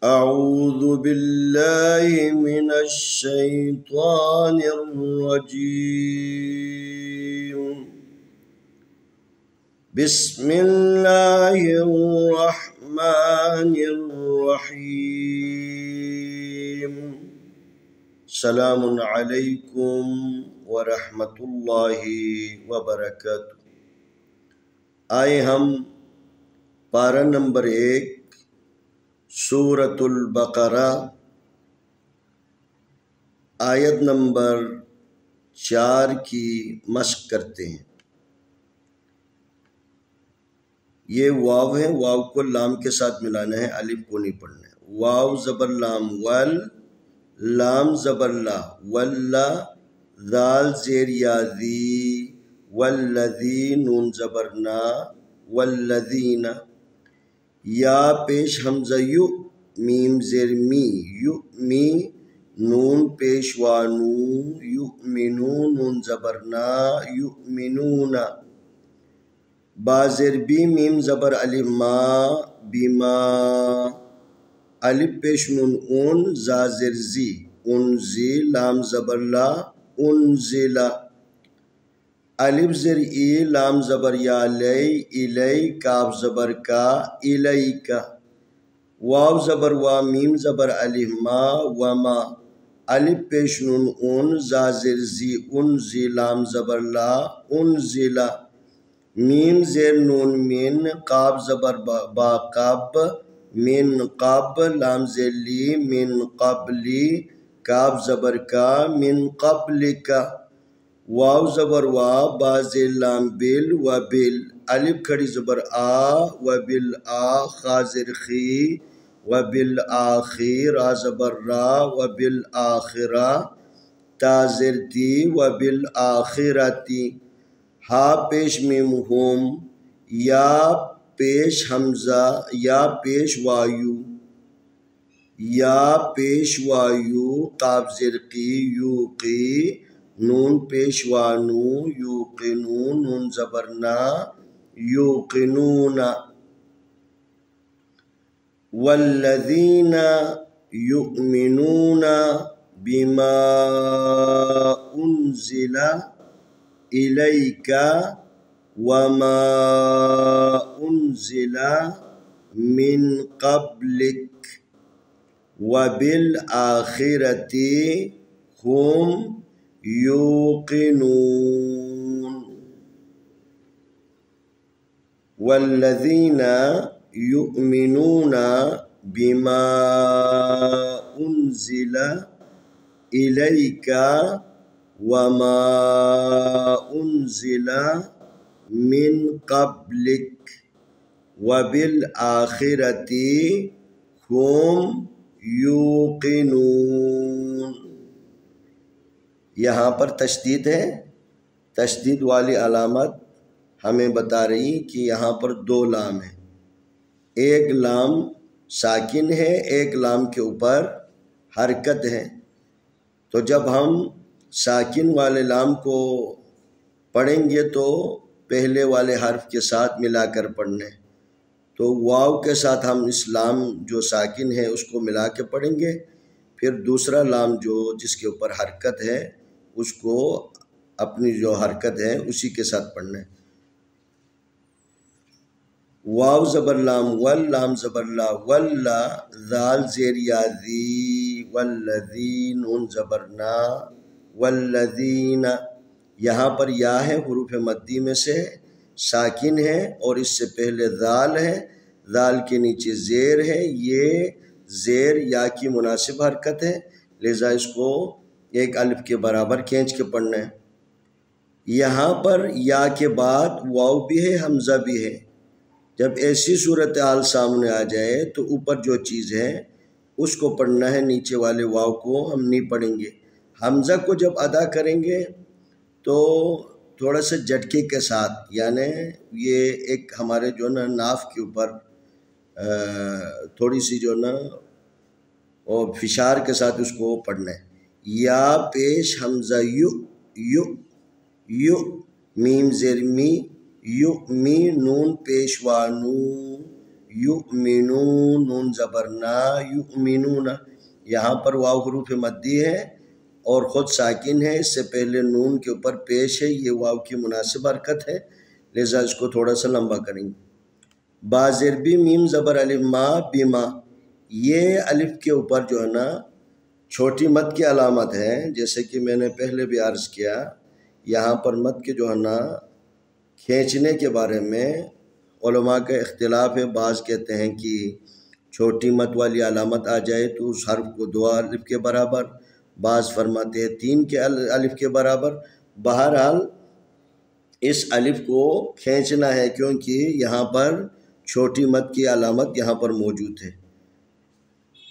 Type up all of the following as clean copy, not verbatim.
أعوذ بالله من الشيطان الرجيم. بسم الله الرحمن الرحيم. السلام علیکم ورحمۃ اللہ وبرکاتہ. آئے ہم پارہ نمبر 1 سورۃ البقرہ آیت نمبر 4 کی مشق کرتے ہیں. یہ واو ہے، واو کو لام کے ساتھ ملانا ہے، الف کو نہیں پڑھنا ہے. واو زبر لام ول، لام زبر لا واللہ، ذال زیر یا ذی، والذی نون زبر نا، والذین، یا پیش حمزہ یو، میم زیر می، یؤمی، نون پیش وانو، یؤمنو نون زبر نا، یؤمنون، با زیر بی، میم زبر الف ما، بما، الف پیش نون اون، زا زیر زی، انزی، لام زبر لا، انزلا، الف زر ای، لام زبر یا لی، الی، کاف زبر کا، الیکا، واو زبر وا، میم زبر الف ما، وما، الف پیش نون اون، زا زر زی، انزی، لام زبر لا، انزلا، میم زیر نون من، قاف زبر با قاب، من قاب، لام زیر لی، من قبلی، کاف زبر کا، من قبلکا، واو زبر وا، با زیر لام بل، و بل، الف کھڑی زبر آ، و بل آ، خا زیر خی، و بل آخی، را زبر را، و بل آخرہ، تا زیر تی، و بل آخرتی، ہا پیش میم ہوم، یا پیش حمزہ، یا پیش وایو، یا پیش وایو، قاف زیر قی، یوقی، نون پیش وانو، یوقنو، نون زبر نا، یوقنون، والذین یؤمنون بما انزل الیک وما انزل من قبلک وبالآخرۃ هم یوقنون. والذین یؤمنون بما انزل الیک وما انزل من قبلک وبالآخرۃ هم یوقنون. یہاں پر تشدید ہے، تشدید والی علامت ہمیں بتا رہی کہ یہاں پر 2 لام ہیں، ایک لام ساکن ہے، ایک لام کے اوپر حرکت ہے. تو جب ہم ساکن والے لام کو پڑھیں گے تو پہلے والے حرف کے ساتھ ملا کر پڑھنا ہے. تو واو کے ساتھ ہم اس لام جو ساکن ہے اس کو ملا کے پڑھیں گے، پھر دوسرا لام جو جس کے اوپر حرکت ہے اس کو اپنی جو حرکت ہے اسی کے ساتھ پڑھنا ہے. واو زبر لام ول، لام زبر لا واللہ، ذال زیر یا ذی، والذین، نون زبر نا، والذین، یہاں پر یا ہے، حروف مدی میں سے ساکن ہے اور اس سے پہلے ذال ہے، ذال کے نیچے زیر ہے، یہ زیر یا کی مناسب حرکت ہے، لہذا اس کو ایک الف کے برابر کھینچ کے پڑھنا ہے. یہاں پر یا کے بعد واو بھی ہے، حمزہ بھی ہے. جب ایسی صورتحال سامنے آ جائے تو اوپر جو چیز ہے اس کو پڑھنا ہے، نیچے والے واو کو ہم نہیں پڑھیں گے. حمزہ کو جب ادا کریں گے تو تھوڑا سا جھٹکے کے ساتھ، یعنی یہ ایک ہمارے جو نا ناف کے اوپر تھوڑی سی جو نا اور فشار کے ساتھ اس کو پڑھنا ہے. یا پیش حمزہ یو، یو، یو، میم زیر می، یؤمی، نون پیش وانو، یؤمنون نون زبرنا یؤمنون، یہاں پر واو حروف مدی ہے اور خود ساکن ہے، اس سے پہلے نون کے اوپر پیش ہے، یہ واو کی مناسب حرکت ہے، لہذا اس کو تھوڑا سا لمبا کریں گے۔ با زیر بی میم زبر الف ما بیما، یہ الف کے اوپر جو ہے نا چھوٹی مد کی علامت ہے، جیسے کہ میں نے پہلے بھی عرض کیا، یہاں پر مد کے جو ہے نا کھینچنے کے بارے میں علماء کا اختلاف ہے، بعض کہتے ہیں کہ چھوٹی مد والی علامت آ جائے تو اس حرف کو 2 الف کے برابر، بعض فرماتے ہیں 3 کے الف کے برابر، بہرحال اس الف کو کھینچنا ہے کیونکہ یہاں پر چھوٹی مد کی علامت یہاں پر موجود ہے۔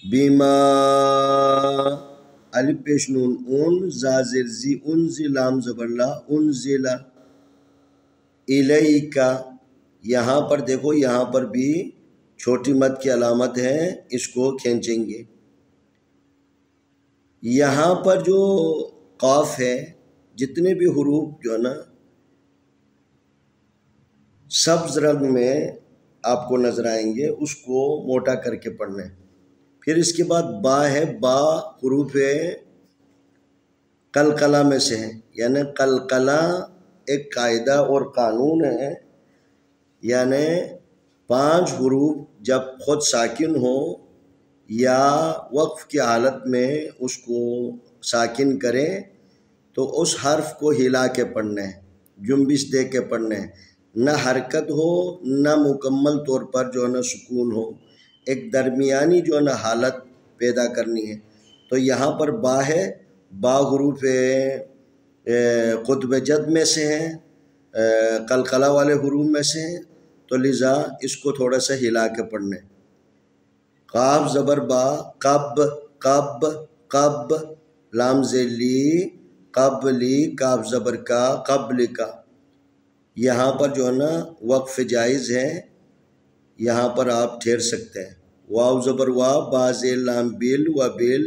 بیما الف پیش نون اون، زا زیر زی انزی لام زبر لا انزلا، الیکا، یہاں پر دیکھو یہاں پر بھی چھوٹی مد کی علامت ہے، اس کو کھینچیں گے۔ یہاں پر جو قاف ہے، جتنے بھی حروف جو ہے نا سبز رنگ میں آپ کو نظر آئیں گے، اس کو موٹا کر کے پڑھنا ہے۔ پھر اس کے بعد با ہے، با حروف قلقلہ میں سے ہے، یعنی قلقلہ ایک قاعدہ اور قانون ہے، یعنی 5 حروف جب خود ساکن ہو یا وقف کی حالت میں اس کو ساکن کریں تو اس حرف کو ہلا کے پڑھنا ہے، جنبش دے کے پڑھنا ہے، نہ حرکت ہو نہ مکمل طور پر جو ہے نا سکون ہو، ایک درمیانی جو ہے نا حالت پیدا کرنی ہے۔ تو یہاں پر با ہے، با حروف قطب جد میں سے ہیں، قلقلہ والے حروف میں سے ہیں، تو لذا اس کو تھوڑا سا ہلا کے پڑھنا ہے۔ قاف زبر با قب قب قب، لام ذیلی قبلی، کاف زبر کا قبل کا، یہاں پر جو ہے نا وقف جائز ہے، یہاں پر آپ ٹھہر سکتے ہیں۔ واو زبر وا، با زیر لام بل و بل،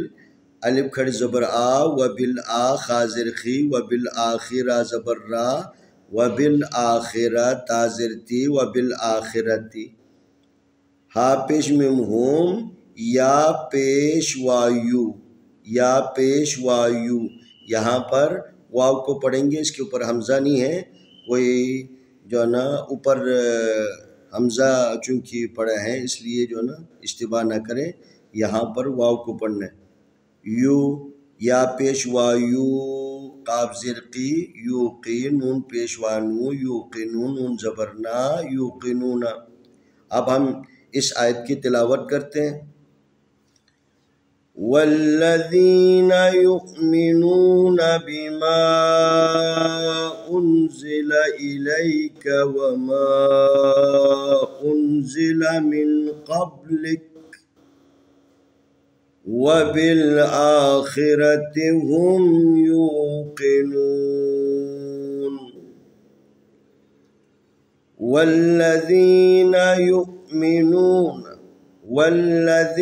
الف کھڑی زبر آ و بل آ، خا زیر خی و بل آخرہ زبر را و بل آخرہ، تا زیر تی و بل آخرتی، ہا پیش میم ہوم، یا پیش وایو، یا پیش وایو، یہاں پر واو کو پڑھیں گے، اس کے اوپر حمزہ نہیں ہے، کوئی جو ہے نا اوپر حمزہ چونکہ پڑھا ہے اس لیے جو ہے نا اشتباہ نہ کریں، یہاں پر واو کو پڑھنا ہے۔ یو، یا پیش وایو، قاف زیر قی، یوقی، نون پیش وانو، یوقنون، نون زبرنا، یوقنون۔ اب ہم اس آیت کی تلاوت کرتے ہیں۔ والذین یؤمنون بما انزل الیک وما انزل من قبلک وبالآخرة هم يوقنون، والذین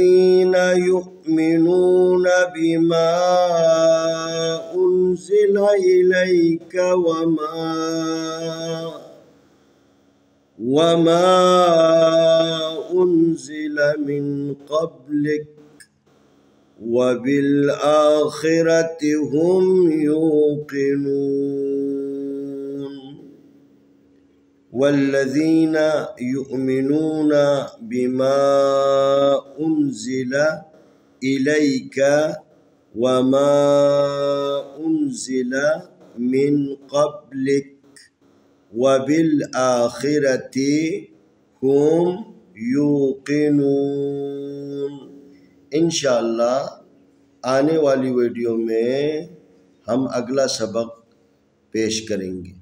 یؤمنون بما انزل الیک وما انزل من قبلک وبالآخرة هم يوقنون، والذین یؤمنون بما انزل الیک وما انزل من قبلک وبالآخرة هم یوقنون۔ انشاءاللہ آنے والی ویڈیو میں ہم اگلا سبق پیش کریں گے۔